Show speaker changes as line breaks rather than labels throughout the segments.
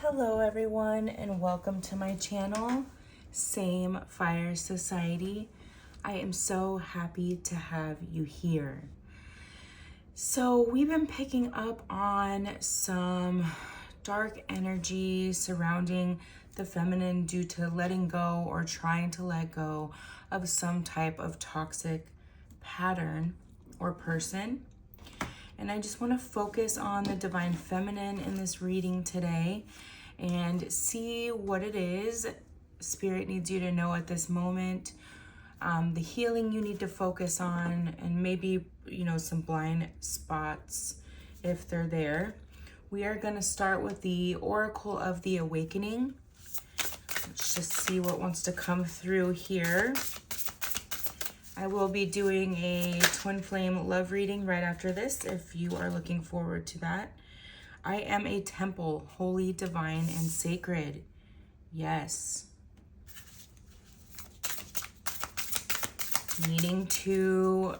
Hello everyone and welcome to my channel, Same Fire Society. I am so happy to have you here. So we've been picking up on some dark energy surrounding the feminine due to letting go or trying to let go of some type of toxic pattern or person. And I just want to focus on the divine feminine in this reading today and see what it is Spirit needs you to know at this moment, the healing you need to focus on, and maybe, some blind spots if they're there. We are going to start with the Oracle of the Awakening. Let's just see what wants to come through here. I will be doing a twin flame love reading right after this if you are looking forward to that. I am a temple, holy, divine, and sacred. Yes. Needing to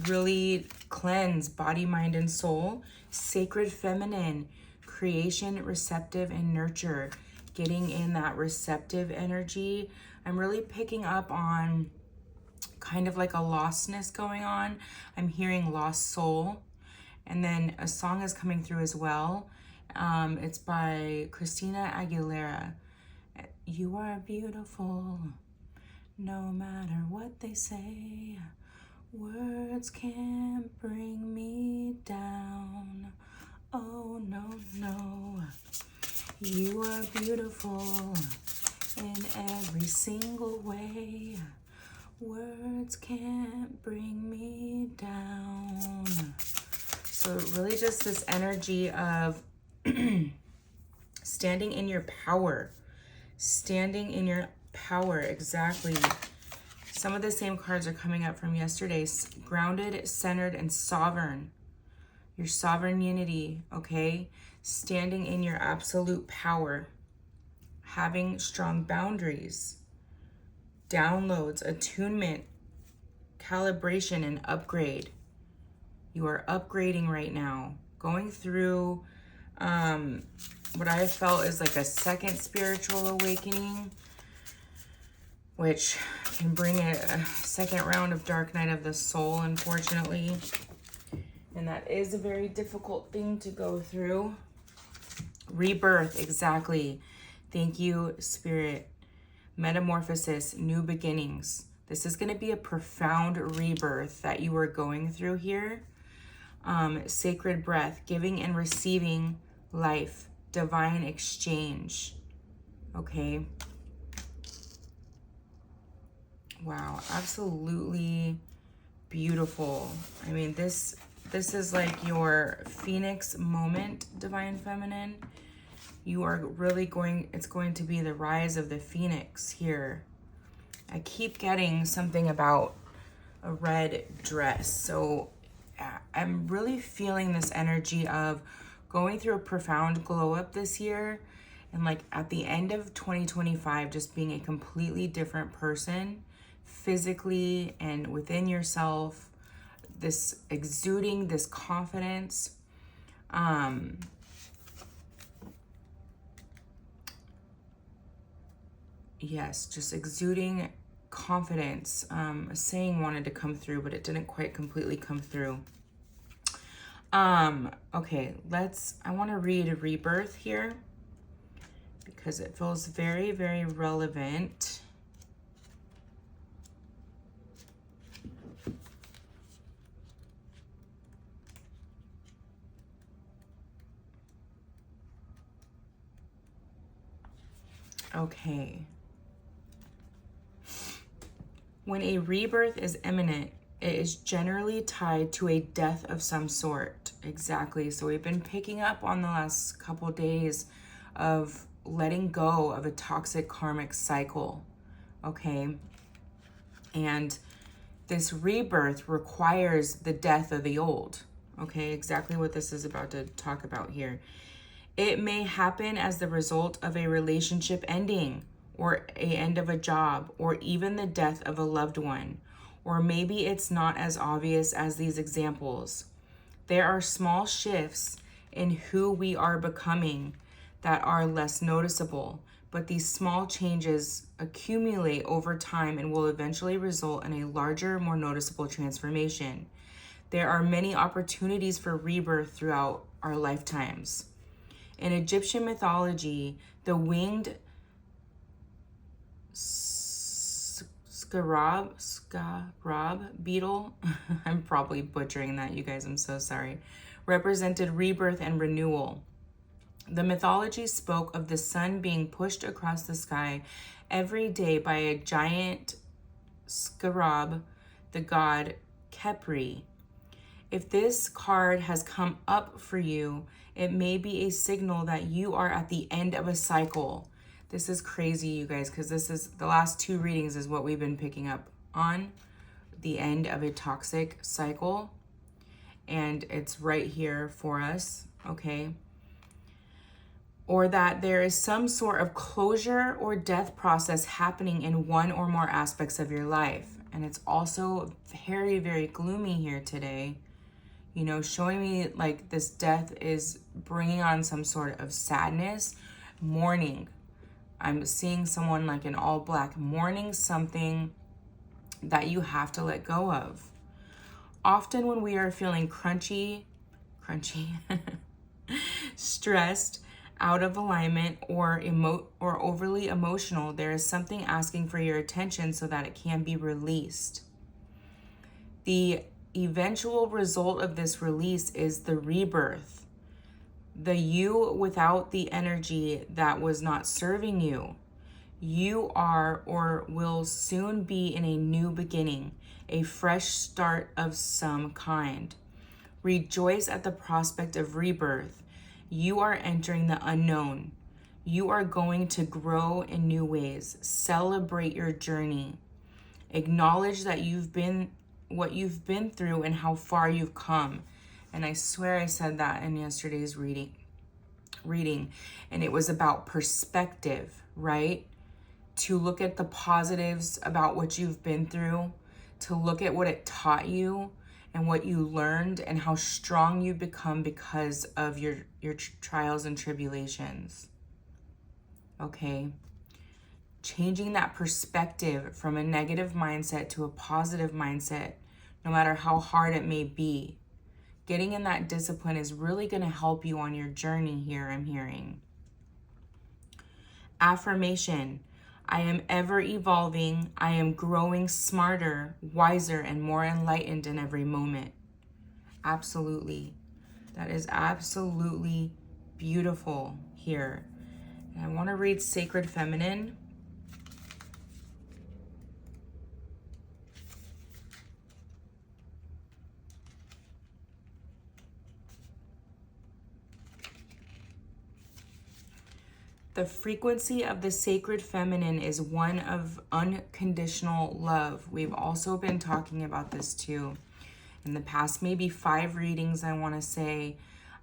really cleanse body, mind, and soul. Sacred feminine, creation, receptive, and nurture. Getting in that receptive energy. I'm really picking up on kind of like a lostness going on. I'm hearing lost soul. And then a song is coming through as well. It's by Christina Aguilera. You are beautiful, no matter what they say. Words can't bring me down. Oh, no, no. You are beautiful in every single way. Words can't bring me down. So really just this energy of standing in your power. Standing in your power, exactly. Some of the same cards are coming up from yesterday. Grounded, centered, and sovereign. Your sovereign unity, okay? Standing in your absolute power. Having strong boundaries. Downloads, attunement, calibration, and upgrade. You are upgrading right now. Going through what I felt is like a second spiritual awakening, which can bring a second round of Dark Night of the Soul, unfortunately. And that is a very difficult thing to go through. Rebirth, exactly. Thank you, Spirit. Metamorphosis, new beginnings. This is going to be a profound rebirth that you are going through here. Sacred breath, giving and receiving life, divine exchange. Okay. Wow, absolutely beautiful. I mean, this is like your phoenix moment, divine feminine. You are really it's going to be the rise of the phoenix here. I keep getting something about a red dress. So I'm really feeling this energy of going through a profound glow up this year. And like at the end of 2025, just being a completely different person, physically and within yourself. This exuding this confidence. Yes, just exuding confidence. A saying wanted to come through, but it didn't quite completely come through. Okay, I want to read a rebirth here because it feels very, very relevant. Okay. When a rebirth is imminent, it is generally tied to a death of some sort. Exactly. So we've been picking up on the last couple days of letting go of a toxic karmic cycle. Okay. And this rebirth requires the death of the old. Okay. Exactly what this is about to talk about here. It may happen as the result of a relationship ending, or a end of a job, or even the death of a loved one. Or maybe it's not as obvious as these examples. There are small shifts in who we are becoming that are less noticeable, but these small changes accumulate over time and will eventually result in a larger, more noticeable transformation. There are many opportunities for rebirth throughout our lifetimes. In Egyptian mythology, the winged scarab beetle, I'm probably butchering that, you guys, I'm so sorry, represented rebirth and renewal. The mythology spoke of the sun being pushed across the sky every day by a giant scarab, the god Khepri. If this card has come up for you, it may be a signal that you are at the end of a cycle. This is crazy, you guys, because this is the last 2 readings is what we've been picking up on. The end of a toxic cycle. And it's right here for us, okay? Or that there is some sort of closure or death process happening in one or more aspects of your life. And it's also very, very gloomy here today. You know, showing me like this death is bringing on some sort of sadness, mourning. I'm seeing someone like in all black, mourning something that you have to let go of. Often when we are feeling crunchy, stressed, out of alignment, or overly emotional, there is something asking for your attention so that it can be released. The eventual result of this release is the rebirth. The you without the energy that was not serving you. You are or will soon be in a new beginning, a fresh start of some kind. Rejoice at the prospect of rebirth. You are entering the unknown. You are going to grow in new ways. Celebrate your journey. Acknowledge that what you've been through and how far you've come. And I swear I said that in yesterday's reading. And it was about perspective, right? To look at the positives about what you've been through, to look at what it taught you and what you learned and how strong you become because of your trials and tribulations. Okay? Changing that perspective from a negative mindset to a positive mindset, no matter how hard it may be. Getting in that discipline is really going to help you on your journey here, I'm hearing. Affirmation. I am ever evolving. I am growing smarter, wiser, and more enlightened in every moment. Absolutely. That is absolutely beautiful here. And I want to read Sacred Feminine. The frequency of the sacred feminine is one of unconditional love. We've also been talking about this too in the past, maybe 5 readings, I want to say,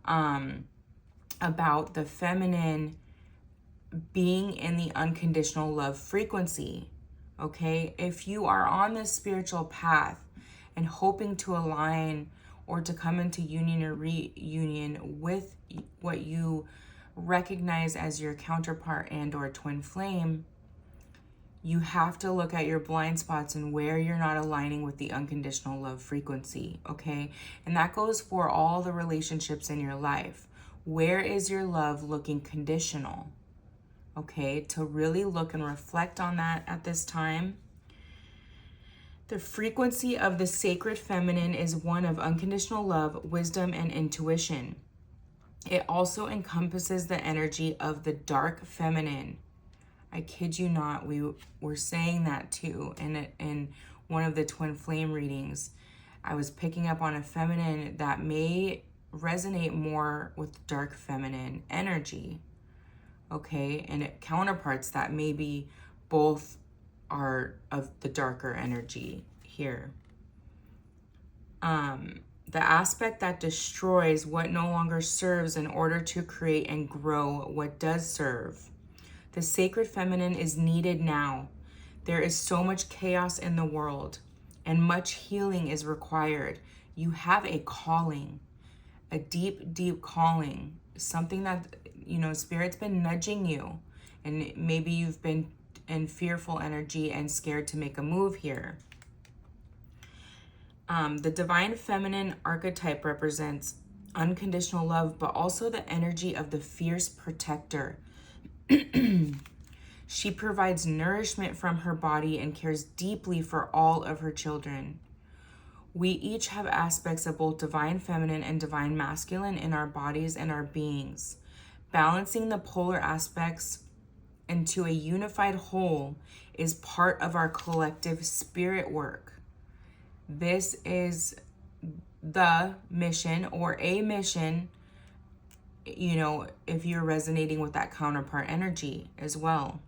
about the feminine being in the unconditional love frequency. Okay, if you are on this spiritual path and hoping to align or to come into union or reunion with what you recognize as your counterpart and or twin flame, you have to look at your blind spots and where you're not aligning with the unconditional love frequency, okay? And that goes for all the relationships in your life. Where is your love looking conditional? Okay, to really look and reflect on that at this time. The frequency of the sacred feminine is one of unconditional love, wisdom, and intuition. It also encompasses the energy of the dark feminine. I kid you not, we were saying that too in one of the twin flame readings. I was picking up on a feminine that may resonate more with dark feminine energy. Okay, and counterparts that maybe both are of the darker energy here. The aspect that destroys what no longer serves in order to create and grow what does serve. The sacred feminine is needed now. There is so much chaos in the world and much healing is required. You have a calling. a deep, deep calling, something that, Spirit's been nudging you, and maybe you've been in fearful energy and scared to make a move here. The divine feminine archetype represents unconditional love, but also the energy of the fierce protector. She provides nourishment from her body and cares deeply for all of her children. We each have aspects of both divine feminine and divine masculine in our bodies and our beings. Balancing the polar aspects into a unified whole is part of our collective spirit work. This is the mission, or a mission, if you're resonating with that counterpart energy as well.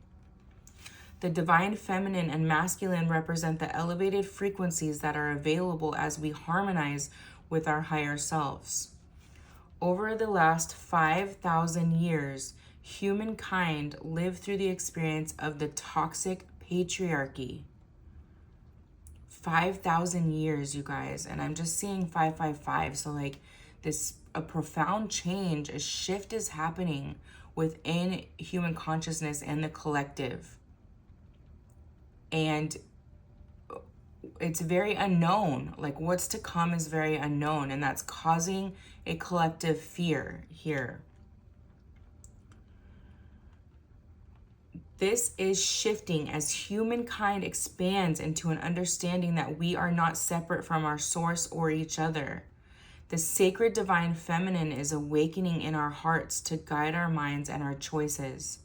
The divine feminine and masculine represent the elevated frequencies that are available as we harmonize with our higher selves. Over the last 5,000 years, humankind lived through the experience of the toxic patriarchy. 5,000 years, you guys, and I'm just seeing 555. So a profound change, a shift is happening within human consciousness and the collective. And it's very unknown. What's to come is very unknown, and that's causing a collective fear here. This is shifting as humankind expands into an understanding that we are not separate from our source or each other. The sacred divine feminine is awakening in our hearts to guide our minds and our choices.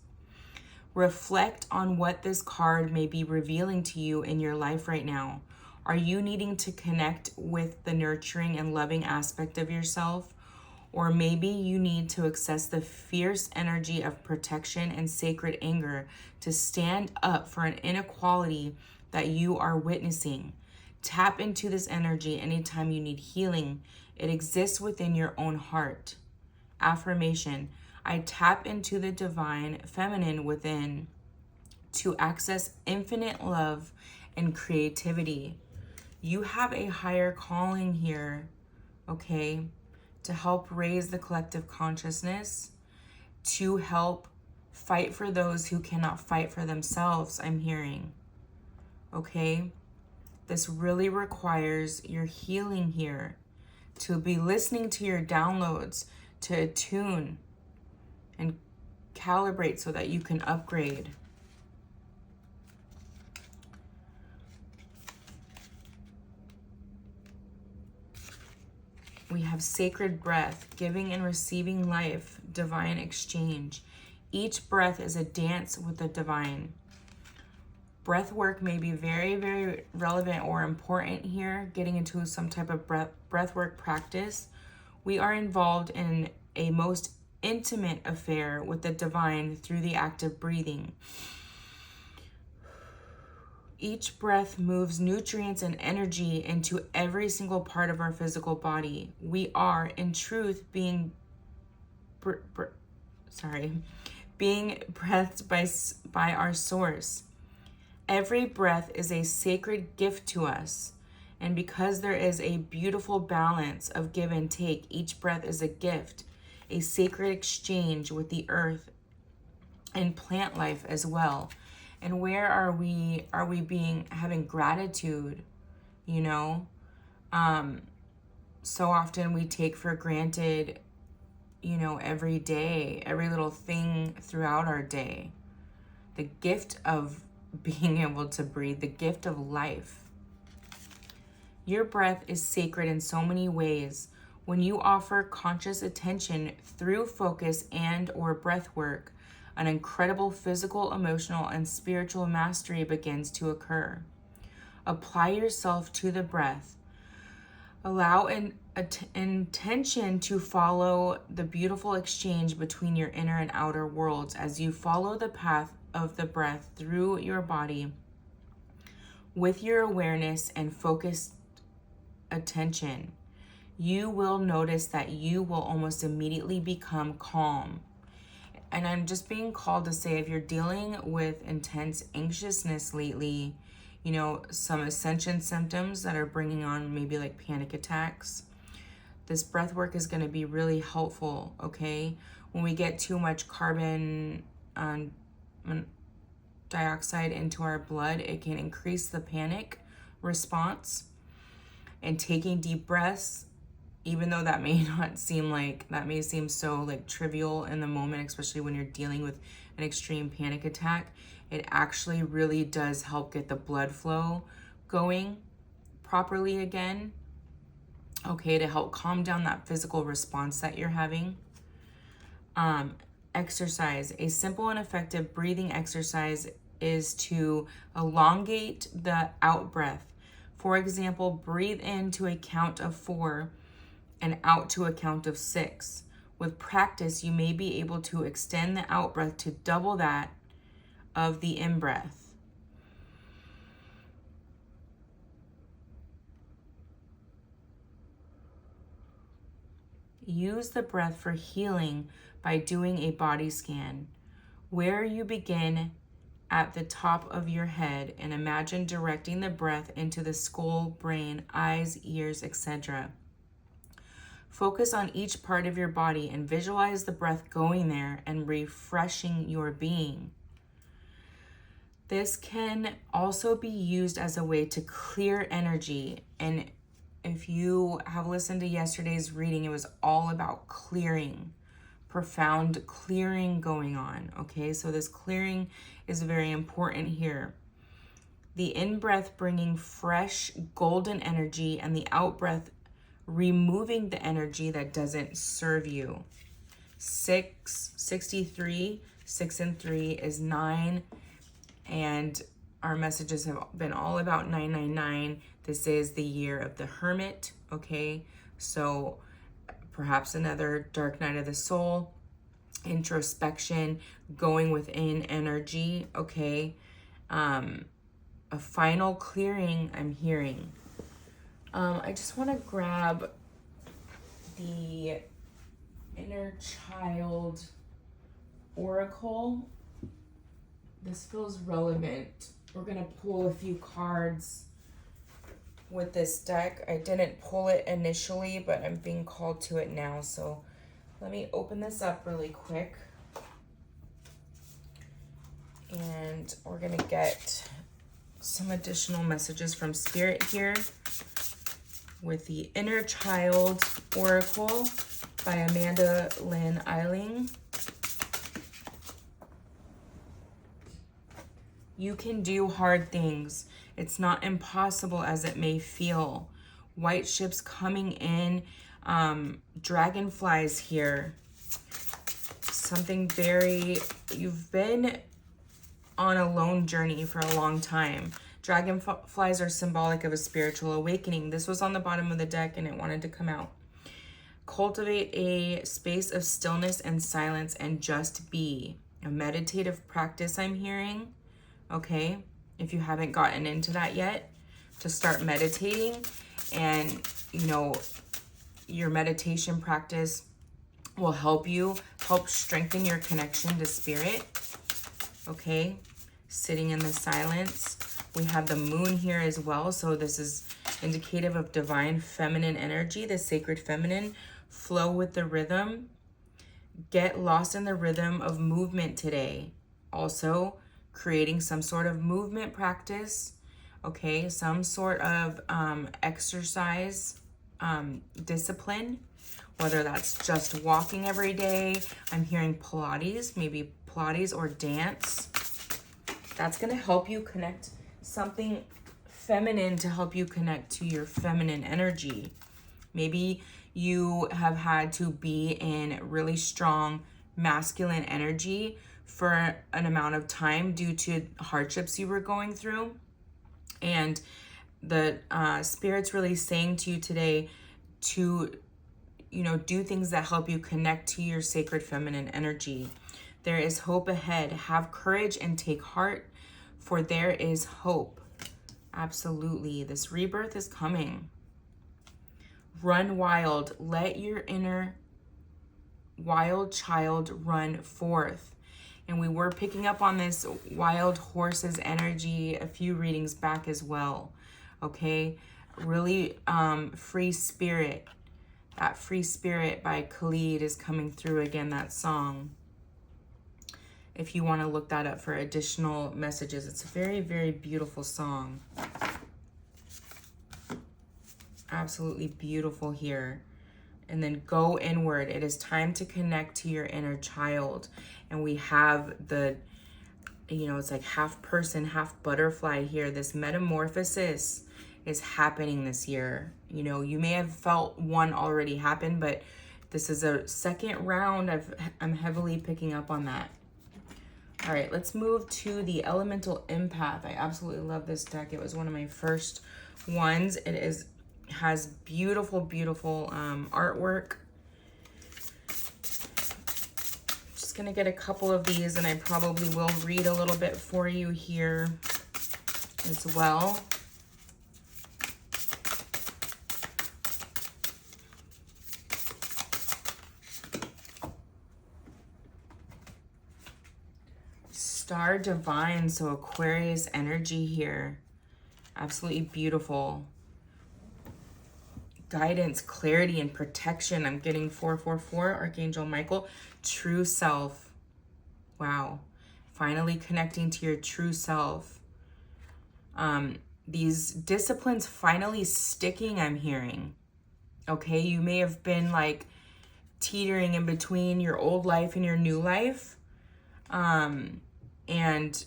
Reflect on what this card may be revealing to you in your life right now. Are you needing to connect with the nurturing and loving aspect of yourself? Or maybe you need to access the fierce energy of protection and sacred anger to stand up for an inequality that you are witnessing. Tap into this energy anytime you need healing. It exists within your own heart. Affirmation: I tap into the divine feminine within to access infinite love and creativity. You have a higher calling here, okay, to help raise the collective consciousness, to help fight for those who cannot fight for themselves, I'm hearing, okay? This really requires your healing here, to be listening to your downloads, to attune and calibrate so that you can upgrade. We have sacred breath, giving and receiving life, divine exchange. Each breath is a dance with the divine. Breath work may be very, very relevant or important here, getting into some type of breath work practice. We are involved in a most intimate affair with the divine through the act of breathing. Each breath moves nutrients and energy into every single part of our physical body. We are, in truth, being breathed by our source. Every breath is a sacred gift to us. And because there is a beautiful balance of give and take, each breath is a gift, a sacred exchange with the earth and plant life as well. And where are we having gratitude, so often we take for granted, every day, every little thing throughout our day. The gift of being able to breathe, the gift of life. Your breath is sacred in so many ways. When you offer conscious attention through focus and or breath work, an incredible physical, emotional, and spiritual mastery begins to occur. Apply yourself to the breath. Allow an intention to follow the beautiful exchange between your inner and outer worlds as you follow the path of the breath through your body with your awareness and focused attention. You will notice that you will almost immediately become calm. And I'm just being called to say, if you're dealing with intense anxiousness lately, some ascension symptoms that are bringing on maybe like panic attacks, this breath work is going to be really helpful, okay? When we get too much carbon dioxide into our blood, it can increase the panic response. And taking deep breaths, even though that may seem so like trivial in the moment, especially when you're dealing with an extreme panic attack, it actually really does help get the blood flow going properly again, okay, to help calm down that physical response that you're having. Exercise. A simple and effective breathing exercise is to elongate the out breath. For example, breathe in to a count of 4 and out to a count of 6. With practice, you may be able to extend the out breath to double that of the in breath. Use the breath for healing by doing a body scan, where you begin at the top of your head and imagine directing the breath into the skull, brain, eyes, ears, etc. Focus on each part of your body and visualize the breath going there and refreshing your being. This can also be used as a way to clear energy. And if you have listened to yesterday's reading, it was all about clearing, profound clearing going on, okay? So this clearing is very important here. The in-breath bringing fresh golden energy and the out-breath removing the energy that doesn't serve you. 63, 6 and 3 is 9, and our messages have been all about 999. This is the year of the Hermit, okay? So perhaps another dark night of the soul, introspection, going within energy, okay? A final clearing I'm hearing. I just want to grab the Inner Child Oracle. This feels relevant. We're going to pull a few cards with this deck. I didn't pull it initially, but I'm being called to it now. So let me open this up really quick. And we're going to get some additional messages from Spirit here with the Inner Child Oracle by Amanda Lynn Eiling. You can do hard things. It's not impossible as it may feel. White ships coming in, dragonflies here. You've been on a lone journey for a long time. Dragonflies are symbolic of a spiritual awakening. This was on the bottom of the deck and it wanted to come out. Cultivate a space of stillness and silence and just be. A meditative practice I'm hearing, okay? If you haven't gotten into that yet, to start meditating, and your meditation practice will help strengthen your connection to spirit, okay? Sitting in the silence. We have the moon here as well, so this is indicative of divine feminine energy, the sacred feminine. Flow with the rhythm. Get lost in the rhythm of movement today. Also, creating some sort of movement practice, okay? Some sort of exercise discipline, whether that's just walking every day. I'm hearing Pilates, maybe Pilates or dance. That's going to help you connect something feminine to help you connect to your feminine energy. Maybe you have had to be in really strong masculine energy for an amount of time due to hardships you were going through. And the Spirit's really saying to you today to, do things that help you connect to your sacred feminine energy. There is hope ahead. Have courage and take heart, for there is hope. Absolutely. This rebirth is coming. Run wild. Let your inner wild child run forth. And we were picking up on this wild horse's energy a few readings back as well. Okay? Really free spirit. That Free Spirit by Khalid is coming through again, that song. If you want to look that up for additional messages. It's a very, very beautiful song. Absolutely beautiful here. And then go inward. It is time to connect to your inner child. And we have the, you know, it's like half person, half butterfly here. This metamorphosis is happening this year. You know, you may have felt one already happen, but this is a second round. I'm heavily picking up on that. All right, let's move to the Elemental Empath. I absolutely love this deck. It was one of my first ones. It has beautiful, beautiful artwork. Just gonna get a couple of these, and I probably will read a little bit for you here as well. Star Divine, so Aquarius energy here. Absolutely beautiful. Guidance, clarity, and protection. I'm getting 444, Archangel Michael. True self. Wow. Finally connecting to your true self. These disciplines finally sticking, I'm hearing. Okay, you may have been like teetering in between your old life and your new life. And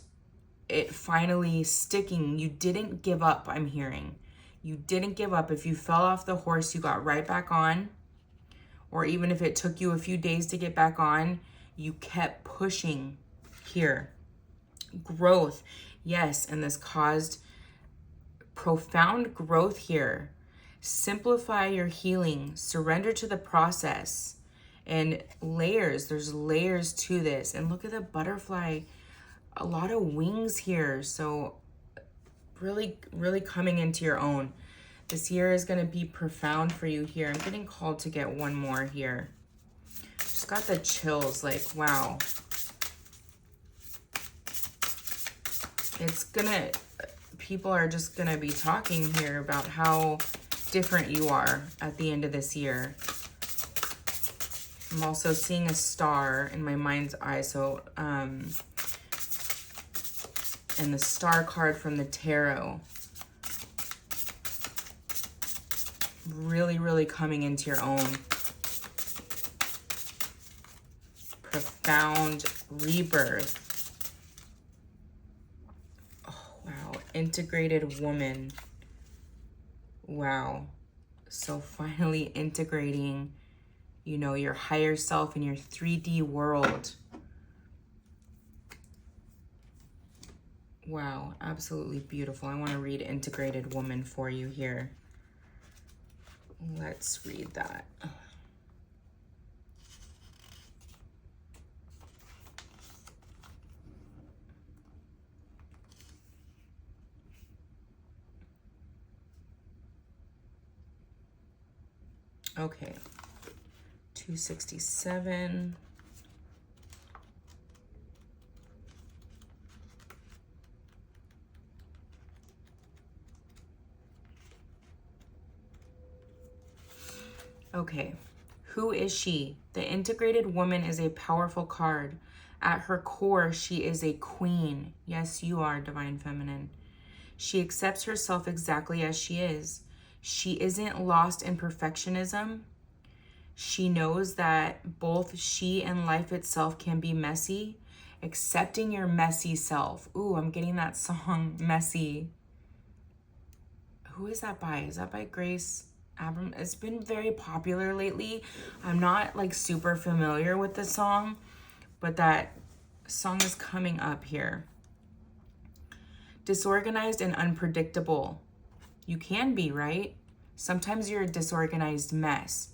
it finally sticking. You didn't give up, I'm hearing. You didn't give up. If you fell off the horse, you got right back on. Or even if it took you a few days to get back on, you kept pushing here. Growth, yes, and this caused profound growth here. Simplify your healing. Surrender to the process. And layers, there's layers to this. And look at the butterfly. A lot of wings here. So really, really coming into your own. This year is going to be profound for you here. I'm getting called to get one more here. Just got the chills, like, wow. It's gonna, people are just gonna be talking here about how different you are at the end of this year. I'm also seeing a star in my mind's eye. So, and the star card from the tarot. Really, really coming into your own. Profound rebirth. Oh, wow. Integrated woman. Wow. So finally integrating, you know, your higher self in your 3D world. Wow, absolutely beautiful. I want to read Integrated Woman for you here. Let's read that. Okay, 267. Okay, who is she? The Integrated Woman is a powerful card. At her core, she is a queen. Yes, you are, Divine Feminine. She accepts herself exactly as she is. She isn't lost in perfectionism. She knows that both she and life itself can be messy. Accepting your messy self. Ooh, I'm getting that song, Messy. Who is that by? Is that by Grace Abram? It's been very popular lately. I'm not like super familiar with the song, but that song is coming up here. Disorganized and unpredictable. You can be, right? Sometimes you're a disorganized mess.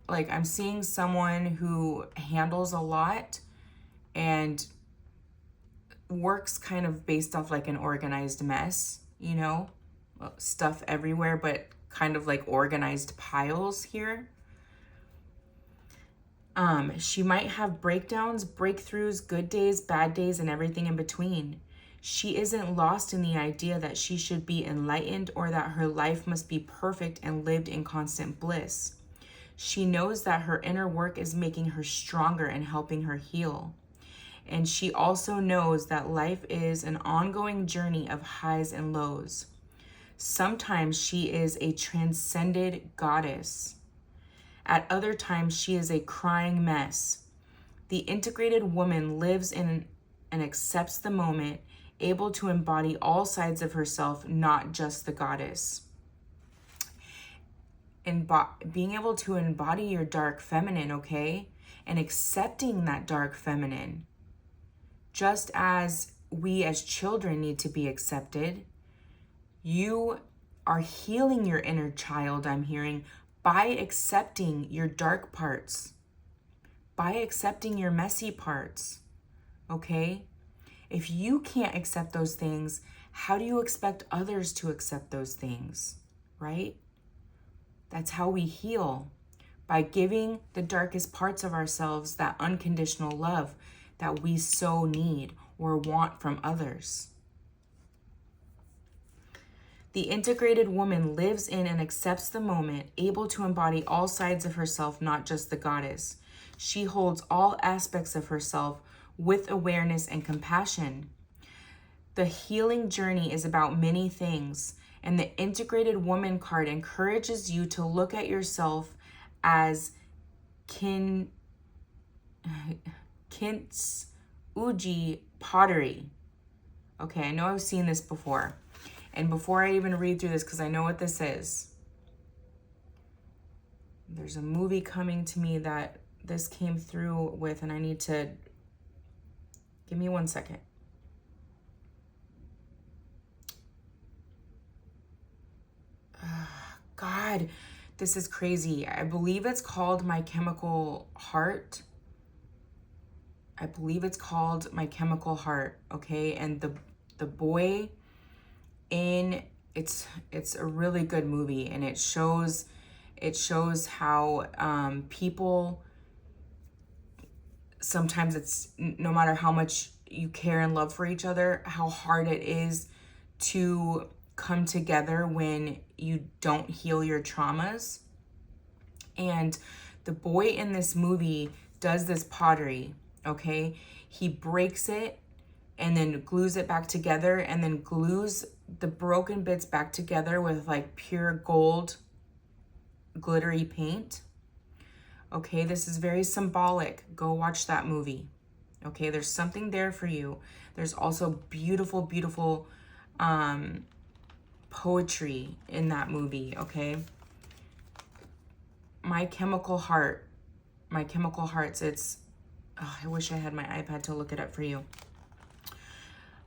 Like I'm seeing someone who handles a lot and works kind of based off like an organized mess, you know, stuff everywhere, but kind of like organized piles here. She might have breakdowns, breakthroughs, good days, bad days, and everything in between. She isn't lost in the idea that she should be enlightened or that her life must be perfect and lived in constant bliss. She knows that her inner work is making her stronger and helping her heal. And she also knows that life is an ongoing journey of highs and lows. Sometimes she is a transcended goddess. At other times, she is a crying mess. The integrated woman lives in and accepts the moment, able to embody all sides of herself, not just the goddess. And being able to embody your dark feminine, okay? And accepting that dark feminine. Just as we as children need to be accepted, you are healing your inner child, I'm hearing, by accepting your dark parts, by accepting your messy parts, okay? If you can't accept those things, how do you expect others to accept those things, right? That's how we heal, by giving the darkest parts of ourselves that unconditional love that we so need or want from others. The integrated woman lives in and accepts the moment, able to embody all sides of herself, not just the goddess. She holds all aspects of herself with awareness and compassion. The healing journey is about many things, and the integrated woman card encourages you to look at yourself as kintsugi pottery. Okay, I know I've seen this before. And before I even read through this, because I know what this is, there's a movie coming to me that this came through with, and I need to, give me 1 second. God, this is crazy. I believe it's called My Chemical Heart. I believe it's called My Chemical Heart, okay? And the boy in it's a really good movie, and it shows how people, sometimes it's, no matter how much you care and love for each other, how hard it is to come together when you don't heal your traumas. And the boy in this movie does this pottery, okay? He breaks it and then glues it back together, and then glues the broken bits back together with like pure gold glittery paint. Okay, this is very symbolic. Go watch that movie. Okay, there's something there for you. There's also beautiful, beautiful poetry in that movie, okay? My Chemical Heart. My Chemical Hearts. It's, oh, I wish I had my iPad to look it up for you.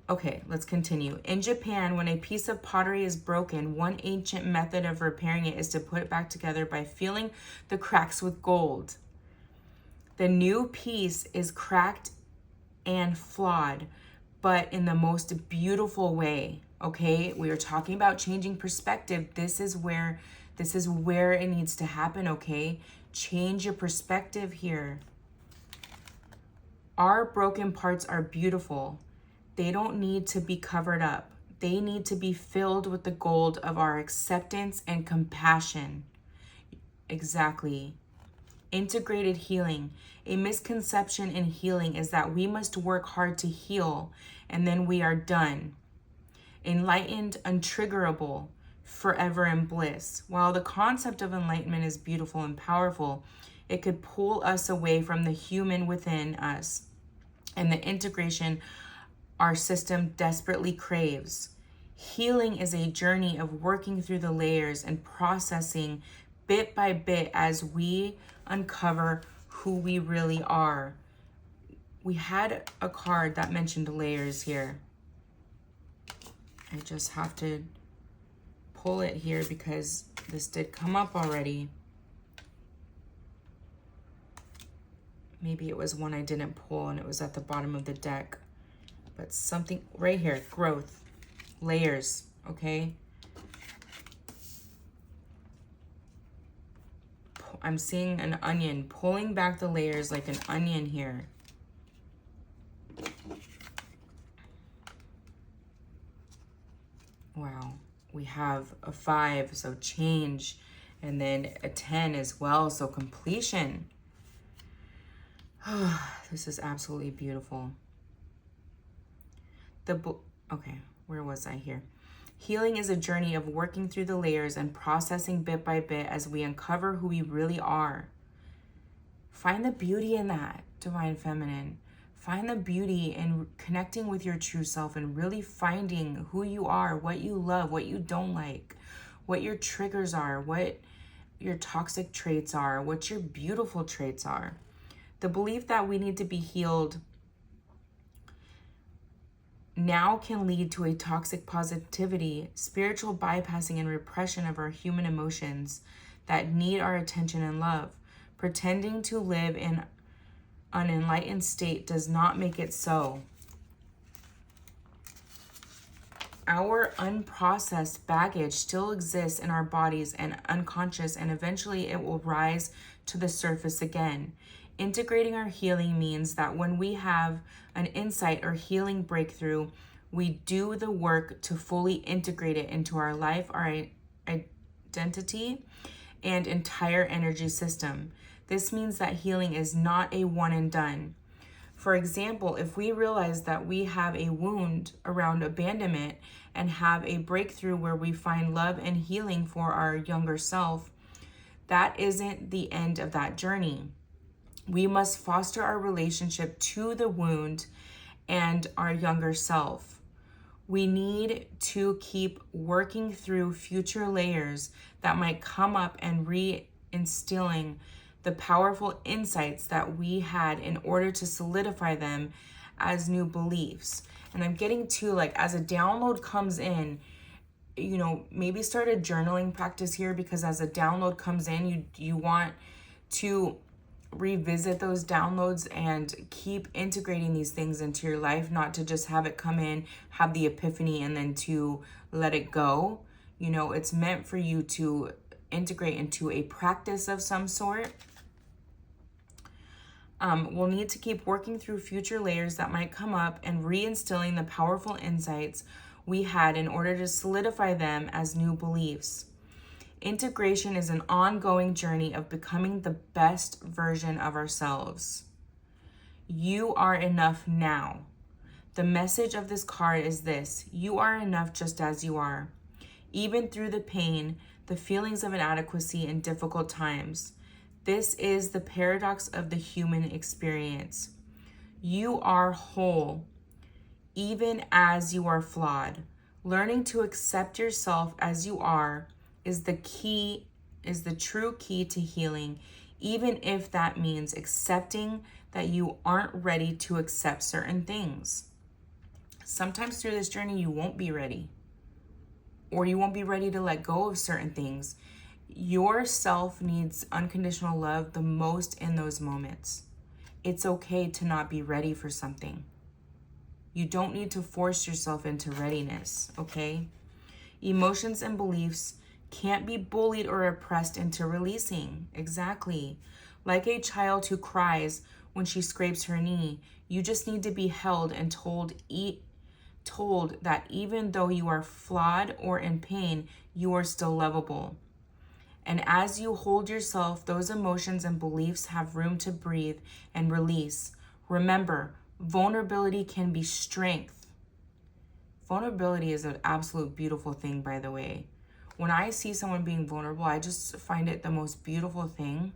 Okay, let's continue. In Japan, when a piece of pottery is broken, one ancient method of repairing it is to put it back together by filling the cracks with gold. The new piece is cracked and flawed, but in the most beautiful way. Okay, we are talking about changing perspective. This is where it needs to happen, okay? Change your perspective here. Our broken parts are beautiful. They don't need to be covered up. They need to be filled with the gold of our acceptance and compassion. Exactly. Integrated healing. A misconception in healing is that we must work hard to heal and then we are done. Enlightened, untriggerable, forever in bliss. While the concept of enlightenment is beautiful and powerful, it could pull us away from the human within us and the integration our system desperately craves. Healing is a journey of working through the layers and processing bit by bit as we uncover who we really are. We had a card that mentioned layers here. I just have to pull it here because this did come up already. Maybe it was one I didn't pull and it was at the bottom of the deck. But something right here, growth, layers, okay? I'm seeing an onion, pulling back the layers like an onion here. Wow, we have a 5, so change And then a 10 as well, so completion. This is absolutely beautiful. Okay, where was I here? Healing is a journey of working through the layers and processing bit by bit as we uncover who we really are. Find the beauty in that, Divine Feminine. Find the beauty in connecting with your true self and really finding who you are, what you love, what you don't like, what your triggers are, what your toxic traits are, what your beautiful traits are. The belief that we need to be healed now can lead to a toxic positivity, spiritual bypassing, and repression of our human emotions that need our attention and love. Pretending to live in an enlightened state does not make it so. Our unprocessed baggage still exists in our bodies and unconscious, and eventually it will rise to the surface again. Integrating our healing means that when we have an insight or healing breakthrough, we do the work to fully integrate it into our life, our identity, and entire energy system. This means that healing is not a one and done. For example, if we realize that we have a wound around abandonment and have a breakthrough where we find love and healing for our younger self, that isn't the end of that journey. We must foster our relationship to the wound and our younger self. We need to keep working through future layers that might come up and reinstilling the powerful insights that we had in order to solidify them as new beliefs. And I'm getting to, like, as a download comes in, you know, maybe start a journaling practice here, because as a download comes in, you want to revisit those downloads and keep integrating these things into your life, not to just have it come in, have the epiphany, and then to let it go. You know, it's meant for you to integrate into a practice of some sort. We'll need to keep working through future layers that might come up and reinstilling the powerful insights we had in order to solidify them as new beliefs. Integration is an ongoing journey of becoming the best version of ourselves. You are enough now. The message of this card is this: you are enough just as you are. Even through the pain, the feelings of inadequacy and difficult times. This is the paradox of the human experience. You are whole, even as you are flawed. Learning to accept yourself as you are is the true key to healing, even if that means accepting that you aren't ready to accept certain things. Sometimes through this journey, you won't be ready, or you won't be ready to let go of certain things. Yourself needs unconditional love the most in those moments. It's okay to not be ready for something. You don't need to force yourself into readiness, okay? Emotions and beliefs can't be bullied or oppressed into releasing. Exactly. Like a child who cries when she scrapes her knee, you just need to be held and told that even though you are flawed or in pain, you are still lovable. And as you hold yourself, those emotions and beliefs have room to breathe and release. Remember, vulnerability can be strength. Vulnerability is an absolute beautiful thing, by the way. When I see someone being vulnerable, I just find it the most beautiful thing.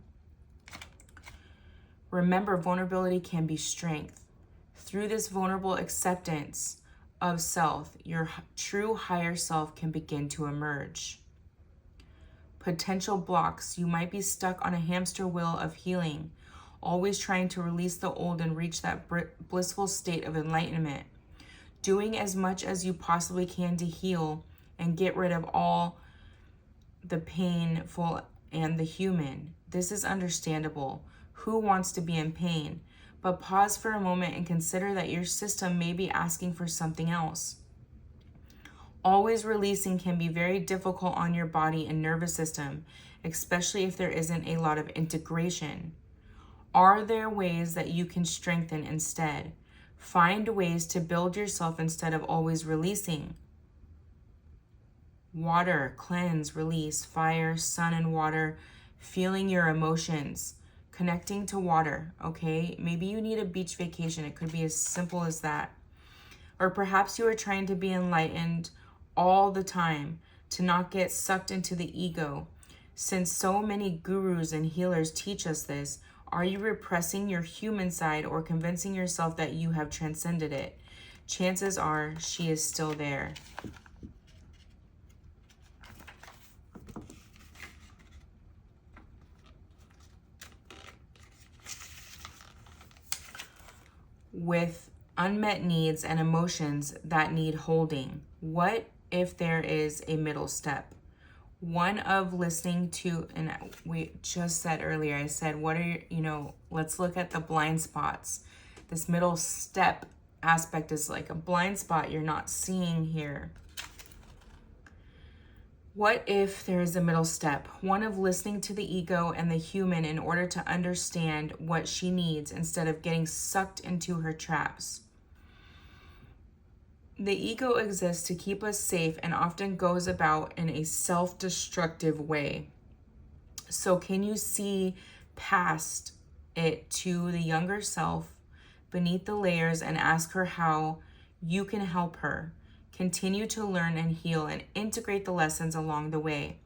Remember, vulnerability can be strength. Through this vulnerable acceptance of self, your true higher self can begin to emerge. Potential blocks. You might be stuck on a hamster wheel of healing, always trying to release the old and reach that blissful state of enlightenment. Doing as much as you possibly can to heal and get rid of all the painful and the human. This is understandable. Who wants to be in pain? But pause for a moment and consider that your system may be asking for something else. Always releasing can be very difficult on your body and nervous system, especially if there isn't a lot of integration. Are there ways that you can strengthen instead? Find ways to build yourself instead of always releasing. Water, cleanse, release. Fire, sun and water, feeling your emotions, connecting to water, okay? Maybe you need a beach vacation. It could be as simple as that. Or perhaps you are trying to be enlightened all the time, to not get sucked into the ego. Since so many gurus and healers teach us this, are you repressing your human side or convincing yourself that you have transcended it? Chances are she is still there. With unmet needs and emotions that need holding, what if there is a middle step? One of listening to, and we just said earlier, I said, what are let's look at the blind spots. This middle step aspect is like a blind spot you're not seeing here. What if there is a middle step? One of listening to the ego and the human in order to understand what she needs instead of getting sucked into her traps. The ego exists to keep us safe and often goes about in a self-destructive way. So can you see past it to the younger self beneath the layers and ask her how you can help her? Continue to learn and heal and integrate the lessons along the way.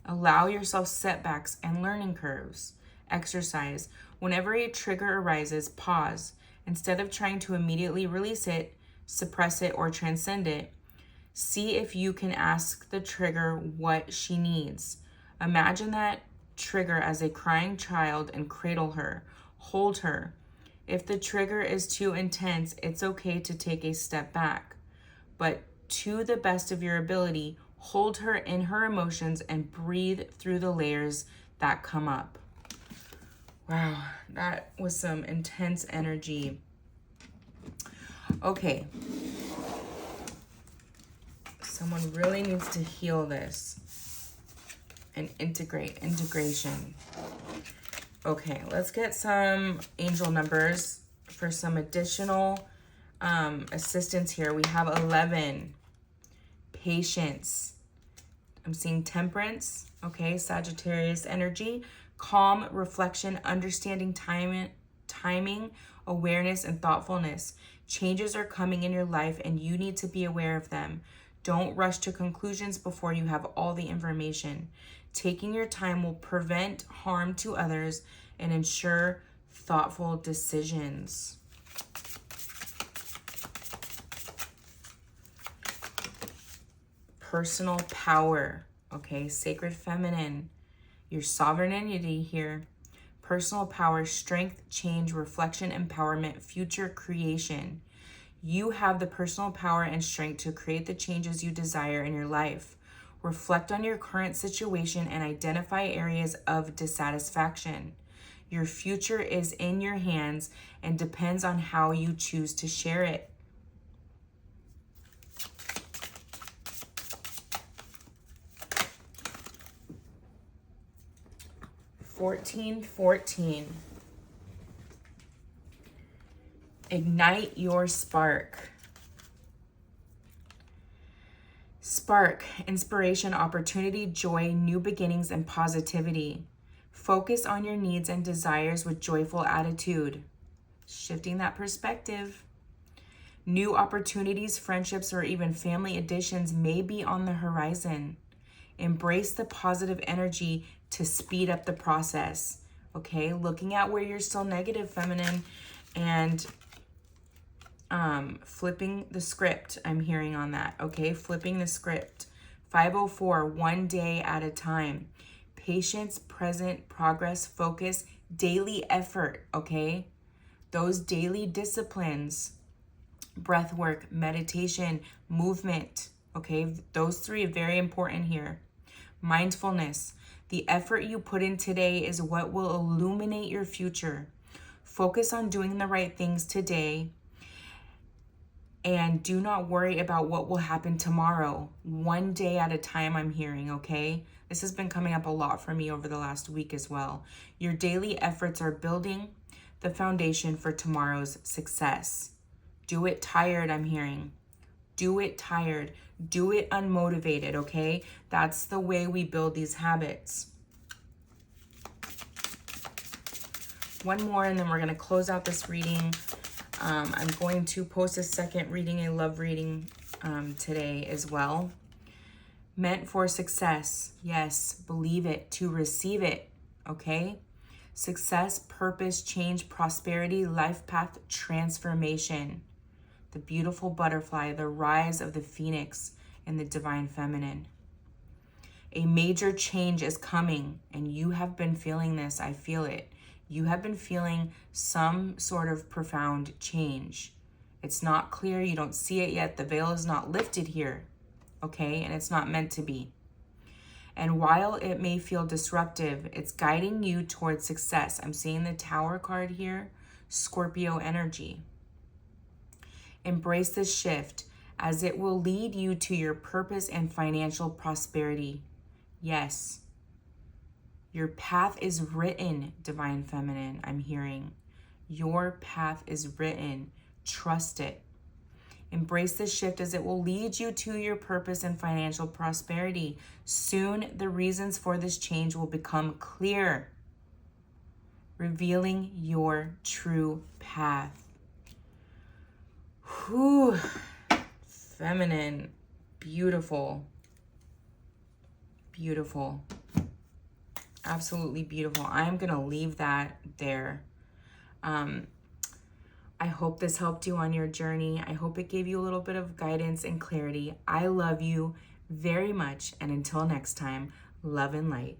Allow yourself setbacks and learning curves. Exercise. Whenever a trigger arises, pause. Instead of trying to immediately release it, suppress it, or transcend it, see if you can ask the trigger what she needs. Imagine that trigger as a crying child and cradle her. Hold her. If the trigger is too intense, it's okay to take a step back. But to the best of your ability, hold her in her emotions and breathe through the layers that come up. Wow, that was some intense energy. Okay. Someone really needs to heal this and integration. Okay, let's get some angel numbers for some additional assistance here. We have 11. Patience. I'm seeing temperance. Okay, Sagittarius energy. Calm, reflection, understanding timing, awareness, and thoughtfulness. Changes are coming in your life and you need to be aware of them. Don't rush to conclusions before you have all the information. Taking your time will prevent harm to others and ensure thoughtful decisions. Personal power, okay? Sacred feminine, your sovereignty here. Personal power, strength, change, reflection, empowerment, future creation. You have the personal power and strength to create the changes you desire in your life. Reflect on your current situation and identify areas of dissatisfaction. Your future is in your hands and depends on how you choose to share it. $14.14. Ignite your spark. Spark, inspiration, opportunity, joy, new beginnings, and positivity. Focus on your needs and desires with joyful attitude. Shifting that perspective. New opportunities, friendships, or even family additions may be on the horizon. Embrace the positive energy to speed up the process. Okay, looking at where you're still negative, feminine, and flipping the script. I'm hearing on that. Okay, flipping the script. 504, one day at a time. Patience, present, progress, focus, daily effort. Okay, those daily disciplines. Breath work, meditation, movement. Okay, those three are very important here. Mindfulness. The effort you put in today is what will illuminate your future. Focus on doing the right things today and do not worry about what will happen tomorrow. One day at a time, I'm hearing, okay? This has been coming up a lot for me over the last week as well. Your daily efforts are building the foundation for tomorrow's success. Do it tired, I'm hearing. Do it tired. Do it unmotivated, okay? That's the way we build these habits. One more, and then we're going to close out this reading. I'm going to post a second reading, a love reading today as well. Meant for success. Yes, believe it, to receive it, okay? Success, purpose, change, prosperity, life path, transformation. The beautiful butterfly, the rise of the phoenix in the divine feminine. A major change is coming, and you have been feeling this. I feel it. You have been feeling some sort of profound change. It's not clear. You don't see it yet. The veil is not lifted here, okay? And it's not meant to be. And while it may feel disruptive, it's guiding you towards success. I'm seeing the Tower card here, Scorpio energy. Embrace this shift as it will lead you to your purpose and financial prosperity. Yes. Your path is written, divine feminine, I'm hearing. Your path is written. Trust it. Embrace this shift as it will lead you to your purpose and financial prosperity. Soon, the reasons for this change will become clear, revealing your true path. Whew. Feminine. Beautiful. Beautiful. Absolutely beautiful. I'm going to leave that there. I hope this helped you on your journey. I hope it gave you a little bit of guidance and clarity. I love you very much. And until next time, love and light.